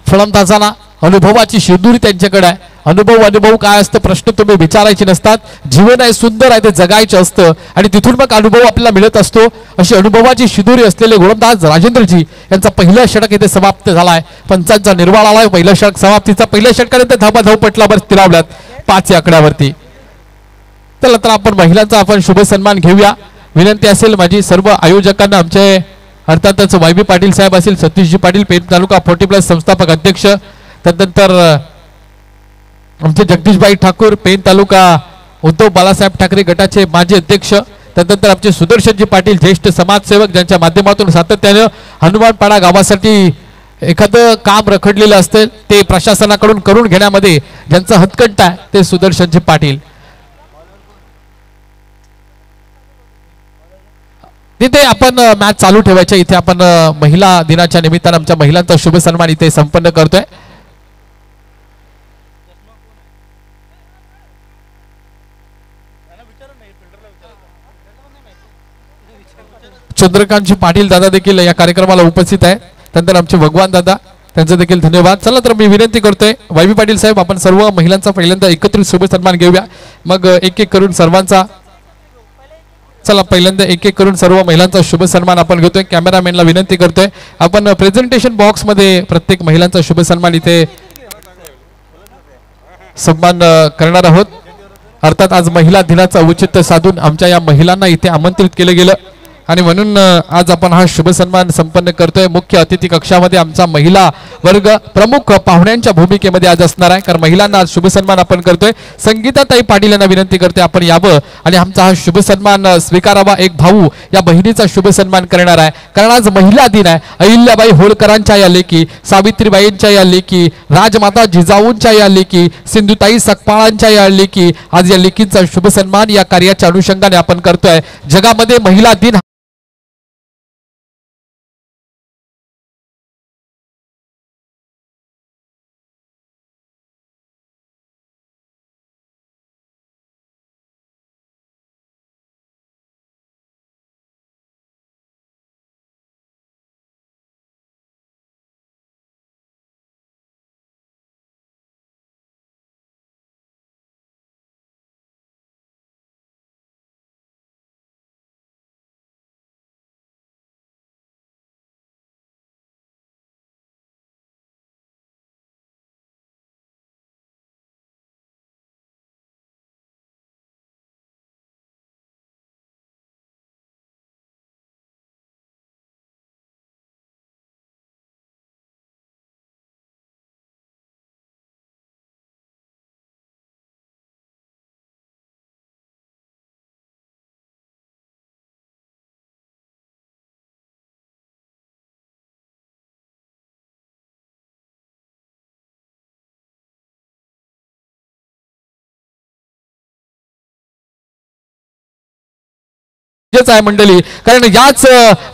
फलंदाजांना. अनुभवाची शिदुरी त्यांच्याकडे आहे. अनुभव काय असतं प्रश्न तुम्ही विचारायचे नसतात. जीवन आहे, सुंदर आहे, ते जगायचं असतं आणि तिथून मग अनुभव आपल्याला मिळत असतो. अशी अनुभवाची शिदुरी असलेले गोलंदाज राजेंद्रजी यांचा पहिला षटक इथे समाप्त झालाय. पंचांचा निर्वाळ आलाय. पहिलं षटक समाप्तीचा. पहिल्या षटकानंतर धाबा धावपटलावर स्थिरावल्यात 5 या आकड्यावरती. तर आपण महिलांचा आपण शुभ सन्मान घेऊया. विनंती असेल माझी सर्व आयोजकांना, आमचे अर्थातच वायबी पाटील साहेब असतील, सतीशजी पाटील पेन तालुका 40+ संस्थापक अध्यक्ष, त्यानंतर आमचे जगदीशभाई ठाकूर पेन तालुका उद्धव बाळासाहेब ठाकरे गटाचे माजी अध्यक्ष, त्यानंतर आमचे सुदर्शनजी पाटील ज्येष्ठ समाजसेवक ज्यांच्या माध्यमातून सातत्याने हनुमानपाडा गावासाठी एखादं काम रखडलेलं असतं ते प्रशासनाकडून करून घेण्यामध्ये ज्यांचा हतकंठा आहे ते सुदर्शनजी पाटील. तिथे आपण मॅच चालू ठेवायच्या. इथे आपण महिला दिनाच्या निमित्तानं आमच्या महिलांचा शुभ सन्मान इथे संपन्न करतोय. चंद्रकांतजी पाटील दादा देखील या कार्यक्रमाला उपस्थित आहे. त्यानंतर आमचे भगवान दादा, त्यांचा देखील धन्यवाद. चला तर मी विनंती करतोय वायबी पाटील साहेब, आपण सर्व महिलांचा पहिल्यांदा एकत्रित शुभ सन्मान घेऊया. मग एक एक करून सर्वांचा, चला पहिल्यांदा एक एक करून सर्व महिलांचा शुभ सन्मान आपण घेतोय. कॅमेरामॅनला विनंती करतोय आपण प्रेझेंटेशन बॉक्स मध्ये प्रत्येक महिलांचा शुभ सन्मान इथे सन्मान करणार आहोत. अर्थात आज महिला दिनाचा औचित्य साधून आमच्या या महिलांना इथे आमंत्रित केलं गेलं आणि म्हणून आज आपण हा शुभ सन्मान संपन्न करतोय। मुख्य अतिथी कक्षामध्ये आमचा महिला वर्ग प्रमुख पाहुण्यांच्या भूमिकेमध्ये आज असणार आहे, कारण महिलांना आज शुभ सन्मान आपण करतोय। संगीताताई पाटील यांना विनंती करते आपण यावं आणि आमचा हा शुभ सन्मान स्वीकारावा। एक भाऊ या बहिणीचा शुभ सन्मान करणार आहे, कारण आज महिला दिन आहे। अहिल्याबाई होळकरांच्या या लेकी, सावित्रीबाईंच्या या लेकी, राजमाता जिजाऊंच्या या लेकी, सिंधुताई सकपाळांच्या या लेकी, आज या लेकींचा शुभ सन्मान या कार्याच्या अनुषंगाने आपण करतोय। जगामध्ये महिला दिन आहे मंडळी, कारण याच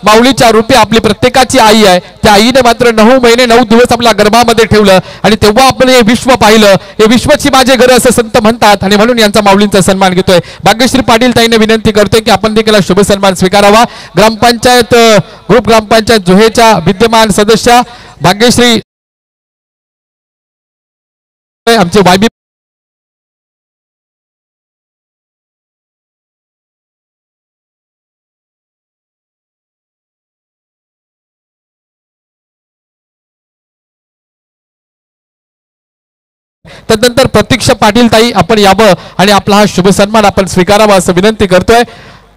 माऊलीच्या रूपी आपली प्रत्येकाची आई आहे। त्या आईने मात्र 9 महिने 9 दिवस आपल्या गर्भामध्ये ठेवलं आणि तेव्हा आपण हे विश्व पाहिलं। हे विश्वची माझे घर असं संत म्हणतात आणि म्हणून यांचा माऊलींचा सन्मान घेतोय। भाग्यश्री पाटील ताईने विनंती करतोय की आपण देखील शुभ सन्मान स्वीकारावा। ग्रामपंचायत ग्रुप ग्रामपंचायत जोहेच्या विद्यमान सदस्य भाग्यश्री आमचे वायबी त्यानंतर प्रतीक्षा पाटील ताई आपण यावं आणि आपला हा शुभ सन्मान आपण स्वीकारावा असं विनंती करतोय।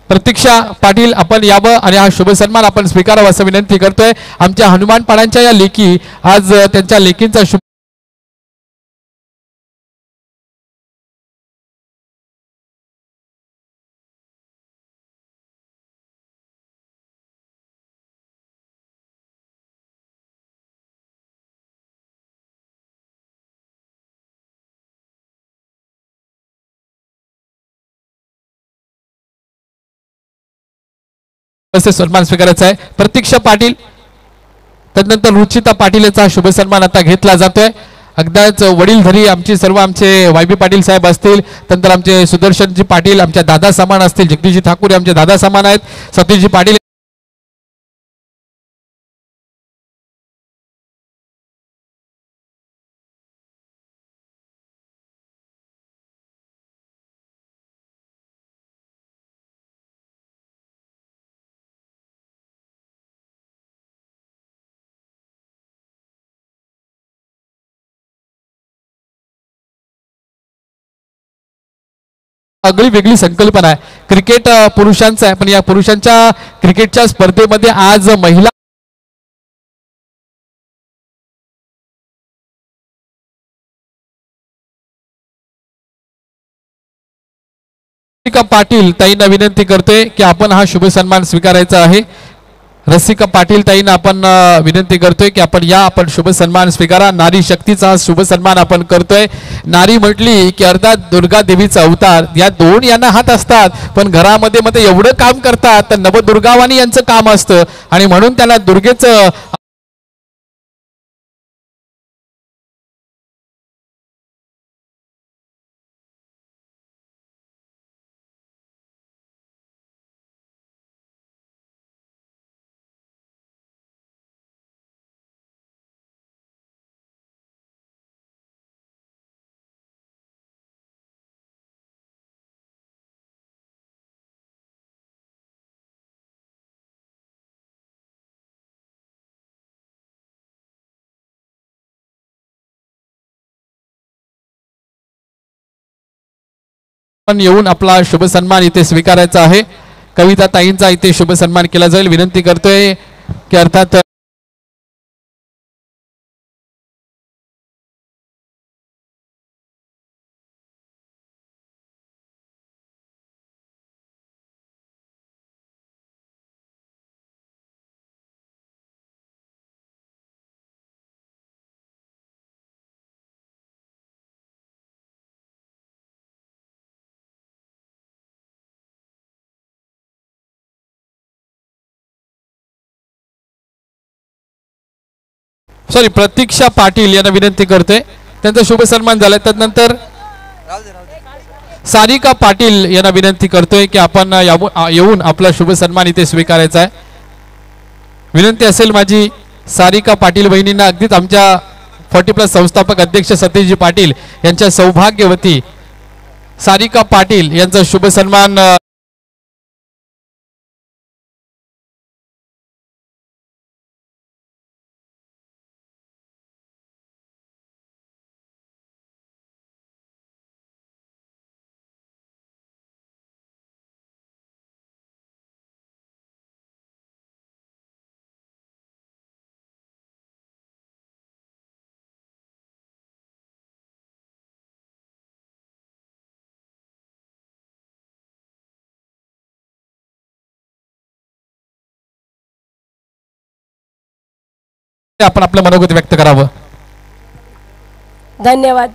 प्रतीक्षा पाटील आपण यावं आणि हा शुभ सन्मान आपण स्वीकारावा असं विनंती करतोय। आमच्या हनुमान पाडांच्या या लेकी आज त्यांच्या लेकींचा शुभ असे सन्मान स्वीकारायचा आहे। प्रतीक्षा पाटील त्यानंतर रुचिता पाटील याचा शुभ सन्मान आता घेतला जातोय। अगदाच वडीलधरी आमची सर्व आमचे वायबी पाटील साहेब असतील, त्यानंतर आमचे सुदर्शनजी पाटील आमच्या दादा समान असतील, जगदीशजी ठाकूर आमचे दादा समान आहेत, सतीशजी पाटील आगळी वेगळी संकल्पना आहे। क्रिकेट पुरुषांचं आहे, पण या पुरुषांच्या क्रिकेटच्या स्पर्धेमध्ये आज महिला रसिका पाटील ताईंना विनंती करतोय की आपण हा शुभ सन्मान स्वीकारायचा आहे। रसिका पाटील ताईंना आपण विनंती करतोय की आपण या आपण शुभ सन्मान स्वीकारा। नारी शक्तीचा शुभ सन्मान आपण करतोय। नारी म्हटली की अर्थात दुर्गा देवीचा अवतार, या दोन यांना हात असतात, पण घरामध्ये मध्ये एवढं काम करतात तर नवदुर्गावानी यांचं काम असतं आणि म्हणून त्यांना दुर्गेचं येऊन आपला शुभ सन्मान इथे स्वीकारायचा आहे। कविता ताईंचा इथे शुभ सन्मान केला जाईल. विनंती करतोय की अर्थात प्रतीक्षा पाटील यांना विनंती करतोय, त्यांचा शुभ सन्मान झाला. त्यानंतर सारिका पाटील यांना विनंती करतोय की आपण येऊन आपला शुभ सन्मान इथे स्वीकारायचा आहे. विनंती असेल माझी सारिका पाटील बहिणींना, अगदीच आमच्या 40+ संस्थापक अध्यक्ष सतीशजी पाटील यांच्या सौभाग्यवती सारिका पाटील यांचा शुभ सन्मान आपण आपलं मनोगत व्यक्त करावं. धन्यवाद.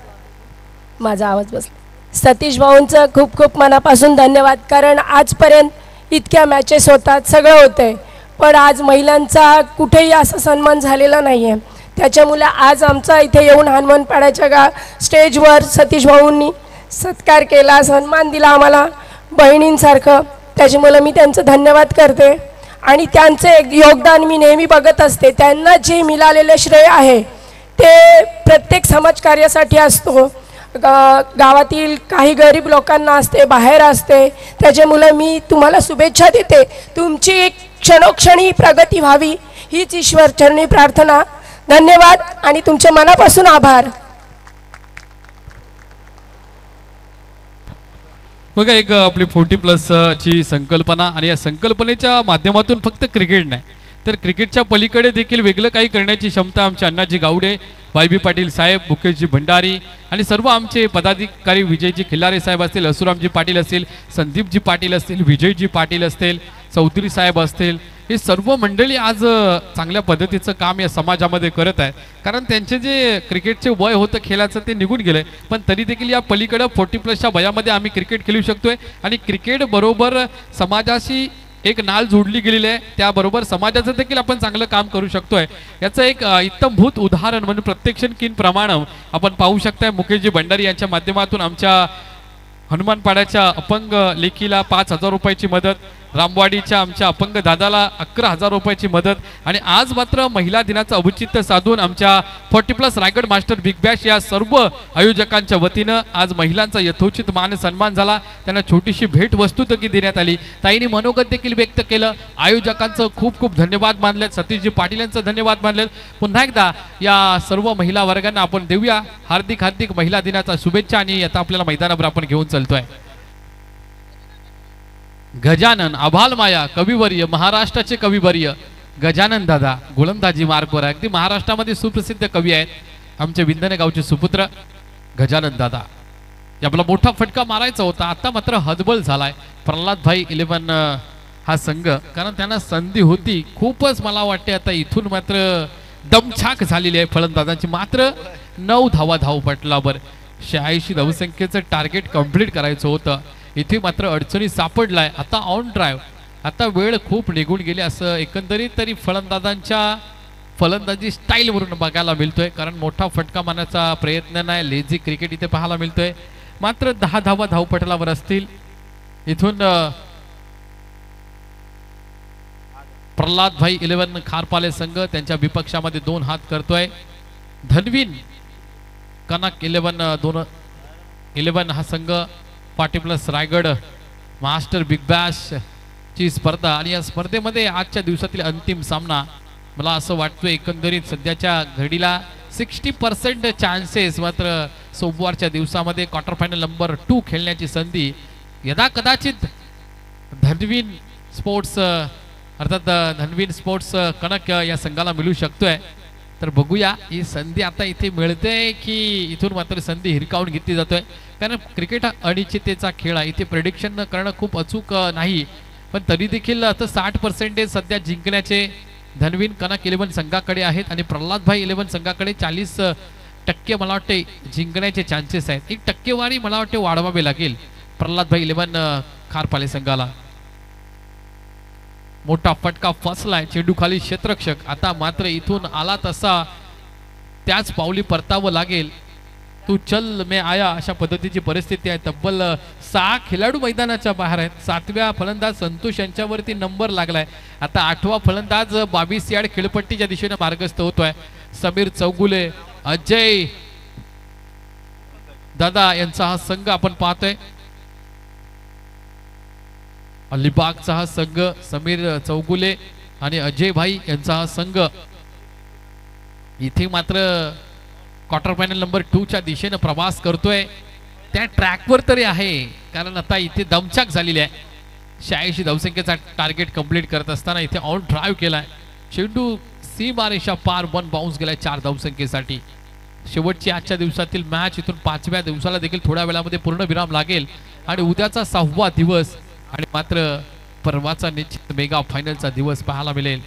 माझा आवाज बसला. सतीश भाऊंचं खूप खूप मनापासून धन्यवाद. कारण आजपर्यंत इतक्या मॅचेस होतात, सगळं होतंय, पण आज महिलांचा कुठेही असा सन्मान झालेला नाही आहे. त्याच्यामुळे आज आमचा इथे येऊन हनुमानपाड्याच्या स्टेजवर सतीश भाऊंनी सत्कार केला, सन्मान दिला आम्हाला बहिणींसारखं. त्याच्यामुळे मी त्यांचं धन्यवाद करते आणि त्यांचे योगदान मी नेहमी बघत असते. त्यांना जे मिळालेले श्रेय आहे ते प्रत्येक समाजकार्यासाठी असतो. गावातील काही गरीब लोकांना असते, बाहेर असते. त्याच्यामुळे मी तुम्हाला शुभेच्छा देते. तुमची क्षणोक्षणी प्रगती व्हावी हीच ईश्वरचरणी प्रार्थना. धन्यवाद आणि तुमच्या मनापासून आभार. बघा, एक आपली 40+ ची संकल्पना आणि या संकल्पनेच्या माध्यमातून फक्त क्रिकेट नाही तर क्रिकेटच्या पलीकडे देखील वेगळं काही करण्याची क्षमता आमचे अण्णाजी गावडे, वाय.बी. पाटील साहेब, मुकेशजी भंडारी आणि सर्व आमचे पदाधिकारी, विजयजी खिल्लारे साहेब असतील, असुरामजी पाटील असतील, संदीपजी पाटील असतील, विजयजी पाटील असतील, चौधरी साहेब असतील, हे सर्व मंडळी आज चांगल्या पद्धतीचं काम या समाजामध्ये करत आहे. कारण त्यांचे जे क्रिकेटचे वय होतं खेळाचं ते निघून गेलं आहे, पण तरी देखील या पलीकडं 40+ वयामध्ये आम्ही क्रिकेट खेळू शकतोय आणि क्रिकेट बरोबर समाजाशी एक नाळ जोडली गेलेली आहे. त्याबरोबर समाजाचं देखील आपण चांगलं काम करू शकतोय. याचं एक इत्तमभूत उदाहरण म्हणून प्रत्यक्ष प्रमाण आपण पाहू शकताय. मुकेशजी भंडारी यांच्या माध्यमातून आमच्या हनुमानपाड्याच्या अपंग लेकीला 5,000 रुपयाची मदत, रामवाडीच्या आमच्या अपंग दादाला 11,000 रुपयाची मदत आणि आज मात्र महिला दिनाचं औचित्य साधून आमच्या 40+ रायगड मास्टर बिग बॅश या सर्व आयोजकांच्या वतीनं आज महिलांचा यथोचित मान सन्मान झाला. त्यांना छोटीशी भेट वस्तू देखील देण्यात आली. ताईंनी मनोगत देखील व्यक्त केलं. आयोजकांचं खूप खूप धन्यवाद मानले. सतीशजी पाटील यांचं धन्यवाद मानले. पुन्हा एकदा या सर्व महिला वर्गांना आपण देऊया हार्दिक हार्दिक महिला दिनाच्या शुभेच्छा आणि आता आपल्याला मैदानावर आपण घेऊन चलतोय. गजानन आभालमाया कविवर्य, महाराष्ट्राचे कविवर्य गजानन दादा गोलंदाजी मार्गवर, अगदी महाराष्ट्रामध्ये सुप्रसिद्ध कवी आहेत आमचे विंधने गावचे सुपुत्र गजानन दादा. आपला मोठा फटका मारायचा होता, आता मात्र हतबल झालाय प्रल्हाद भाई 11 हा संघ, कारण त्यांना संधी होती खूपच. मला वाटते आता इथून मात्र दमछाक झालेली आहे फलंदाजांची. मात्र 9 धावा धावपटलावर 86 धावसंख्येचं टार्गेट कंप्लीट करायचं होतं. इथे मात्र अडचणी सापडलाय. आता ऑन ड्राईव्ह, आता वेळ खूप निघून गेली असं एकंदरीत तरी फलंदाजांच्या फलंदाजी स्टाईलवरून बघायला मिळतोय. कारण मोठा फटका मारण्याचा प्रयत्न नाही, लेझी क्रिकेट इथे पाहायला मिळतोय. मात्र 10 धावा धावपटलावर असतील. इथून प्रल्हाद भाई 11 खारपाले संघ त्यांच्या विपक्षामध्ये 2 हात करतोय. धनवीन कनक 11 हा संघ 40+ रायगड मास्टर बिग बॅश ची स्पर्धा आणि या स्पर्धेमध्ये आजच्या दिवसातील अंतिम सामना मला असं वाटतं एकंदरीत सध्याच्या घडीला 60% चान्सेस मात्र सोमवारच्या दिवसामध्ये क्वार्टर फायनल नंबर 2 खेळण्याची संधी यदा कदाचित धनवीन स्पोर्ट्स अर्थात धनवीन स्पोर्ट्स कणक या संघाला मिळू शकतोय. तर बघूया ही संधी आता इथे मिळते की इथून मात्र संधी हिरकावून घेतली जातोय. कारण क्रिकेट हा अनिश्चिततेचा खेळ आहे. इथे प्रेडिक्शन करणं खूप अचूक नाही, पण तरी देखील आता 60% सध्या जिंकण्याचे धनवीन कनक 11 संघाकडे आहेत आणि प्रल्हादभाई 11 संघाकडे 40% मला वाटते जिंकण्याचे चान्सेस आहेत. एक टक्केवारी मला वाटते वाढवावी लागेल प्रल्हादभाई 11 खारपाले संघाला. मोठा फटका फसलाय, चेंडू खाली क्षेत्ररक्षक. आता मात्र इथून आला तसा त्याच पावली परतावं लागेल. तू चल मैं आया अशा पद्धतीची परिस्थिती आहे. तब्बल 6 खेळाडू मैदानाच्या बाहेर आहेत. 7व्या फलंदाज संतोष यांच्यावरती नंबर लागलाय. आता 8वा फलंदाज 22 यार्ड खेळपट्टीच्या दिशेने मार्गस्थ होतोय. समीर चौगुले, अजय दादा यांचा हा संघ आपण पाहतोय. अलिबागचा हा संघ, समीर चौगुले आणि अजय भाई यांचा हा संघ इथे मात्र क्वार्टर फायनल नंबर 2 च्या दिशेने प्रवास करतोय. त्या ट्रॅकवर तरी आहे, कारण आता इथे दमछाक झालेली आहे. 86 धावसंख्येचा टार्गेट कंप्लीट करत असताना इथे ऑन ड्राईव्ह केलाय. चेंडू सीमारेषा पार 1 बाउन्स गेलाय 4 धावसंख्येसाठी. शेवटची आजच्या दिवसातील मॅच इथून 5व्या दिवसाला देखील थोड्या वेळामध्ये पूर्ण विराम लागेल आणि उद्याचा 6वा दिवस आणि मात्र परवाचा निश्चित मेगा फायनलचा दिवस पाहायला मिळेल.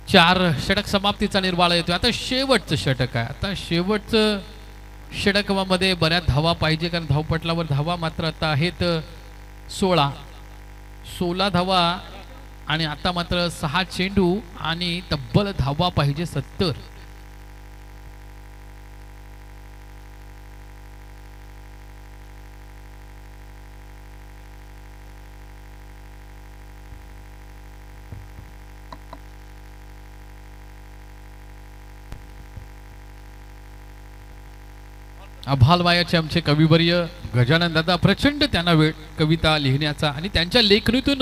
चार षटक समाप्तीचा निर्वाळा येतोय. आता शेवटचं षटक आहे. आता शेवटचं षटकामध्ये बऱ्याच धावा पाहिजे, कारण धावपटलावर धावा मात्र आता आहेत 16 धावा आणि आता मात्र 6 चेंडू आणि तब्बल धावा पाहिजे 70. आभालवायाचे आमचे कविवर्य गजानन दादा, प्रचंड त्यांना वेळ कविता लिहिण्याचा आणि त्यांच्या लेखणीतून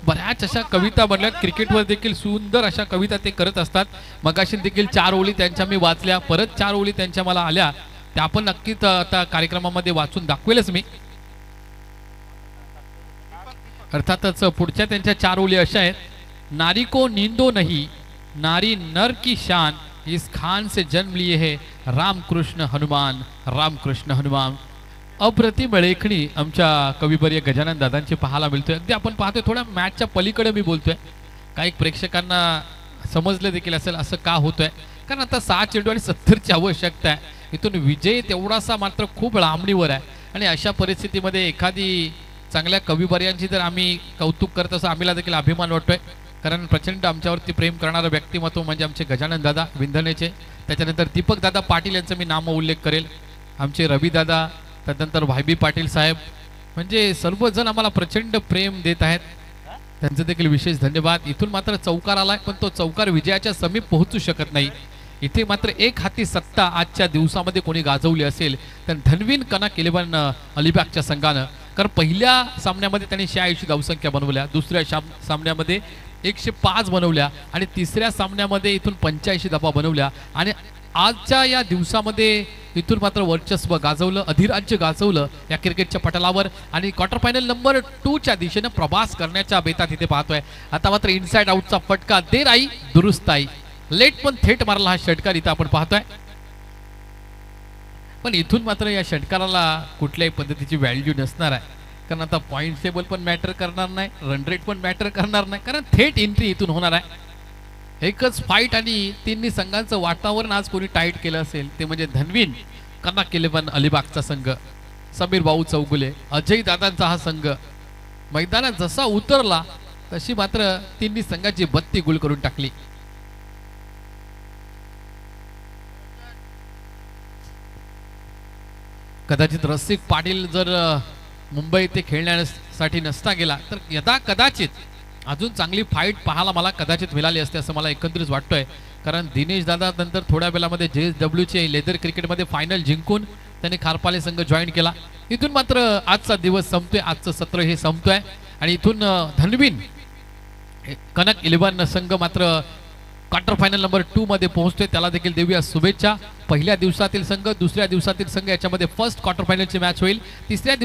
बऱ्याच अशा कविता बनल्यात. क्रिकेटवर देखील सुंदर अशा कविता ते करत असतात. मगाशी देखील 4 ओळी त्यांच्या मी वाचल्या, परत 4 ओळी त्यांच्या मला आल्या, त्या आपण नक्कीच आता कार्यक्रमामध्ये वाचून दाखवेलच मी. अर्थातच पुढच्या त्यांच्या 4 ओळी अशा आहेत. नारी को नींदो नहीं, नारी नर की शान, इस खान से जन्म लिए है रामकृष्ण हनुमान, रामकृष्ण हनुमान. अप्रतिम लेखणी आमच्या कविवर्य गजानन दादांची पाहायला मिळतोय. अगदी आपण पाहतोय थोड्या मॅचच्या पलीकडे मी बोलतोय. काही प्रेक्षकांना समजलं देखील असेल असं का होतंय, कारण आता 6 चेंडू आणि 70ची आवश्यकता आहे. इथून विजय तेवढासा मात्र खूप लांबणीवर आहे आणि अशा परिस्थितीमध्ये एखादी चांगल्या कविवर्यांची जर आम्ही कौतुक करत असं आम्हाला देखील अभिमान वाटतोय, कारण प्रचंड आमच्यावरती प्रेम करणारं व्यक्तिमत्व म्हणजे आमचे गजानन दादा विंधनेचे. त्याच्यानंतर दीपक दादा पाटील यांचा मी नाम उल्लेख करेल, आमचे रवी दादा, त्यानंतर भाईबी पाटील साहेब, म्हणजे सर्वजण आम्हाला प्रचंड प्रेम देत आहेत. त्यांचं देखील विशेष धन्यवाद. इथून मात्र चौकार आलाय, पण तो चौकार विजयाच्या समीप पोहोचू शकत नाही. इथे मात्र एक हाती सत्ता आजच्या दिवसामध्ये कोणी गाजवली असेल तर धनवीन कनक 11 अलिबागच्या संघानं. कारण पहिल्या सामन्यामध्ये त्यांनी 86 धावसंख्या बनवल्या, दुसऱ्या सामन्यामध्ये 105 बनवल्या आणि तिसऱ्या सामन्यामध्ये इथून 85 धावा बनवल्या आणि आजच्या या दिवसामध्ये इथून मात्र वर्चस्व गाजवलं, अधिराज्य गाजवलं या क्रिकेटच्या पटलावर आणि क्वार्टर फायनल नंबर 2 च्या दिशेने प्रवास करण्याच्या बेतात इथे पाहतोय. आता मात्र इनसाइड आउटचा फटका देर आई दुरुस्त आई, लेट पण थेट मारला हा षटकार इथं आपण पाहतोय. पण इथून मात्र या षटकाराला कुठल्याही पद्धतीची व्हॅल्यू नसणार आहे, कारण आता पॉइंट टेबल पण मॅटर करणार नाही, रन रेट पण मॅटर करणार नाही, कारण थेट एंट्री इथून होणार आहे. एकच फाईट आणि तिन्ही संघांचं वातावरण आज कोणी टाईट केलं असेल ते म्हणजे धनवीन कनक 11 अलिबागचा संघ. समीर भाऊ चौगुले, अजय दादांचा हा संघ मैदानात जसा उतरला तशी मात्र तिन्ही संघाची बत्ती गुल करून टाकली. कदाचित रसिक पाटील जर मुंबई ते खेळण्यासाठी नसता गेला तर यदा कदाचित अजून चांगली फाईट पाहायला मला कदाचित मिळाली असते असं मला एकंदरीत वाटतोय. कारण दिनेश दादा नंतर थोड्या वेळामध्ये JSWचे लेदर क्रिकेटमध्ये फायनल जिंकून त्यांनी खारपाले संघ जॉईन केला. इथून मात्र आजचा दिवस संपतोय, आजचं सत्र हे संपतोय आणि इथून धनवीन कनक 11 संघ मात्र क्वार्टर फायनल नंबर 2 मध्ये पोहोचतोय त्याला देखील देऊया शुभेच्छा. पहिल्या दिवसातील संघ, दुसऱ्या दिवसातील संघ याच्यामध्ये फर्स्ट क्वार्टर फायनलची मॅच होईल. तिसऱ्या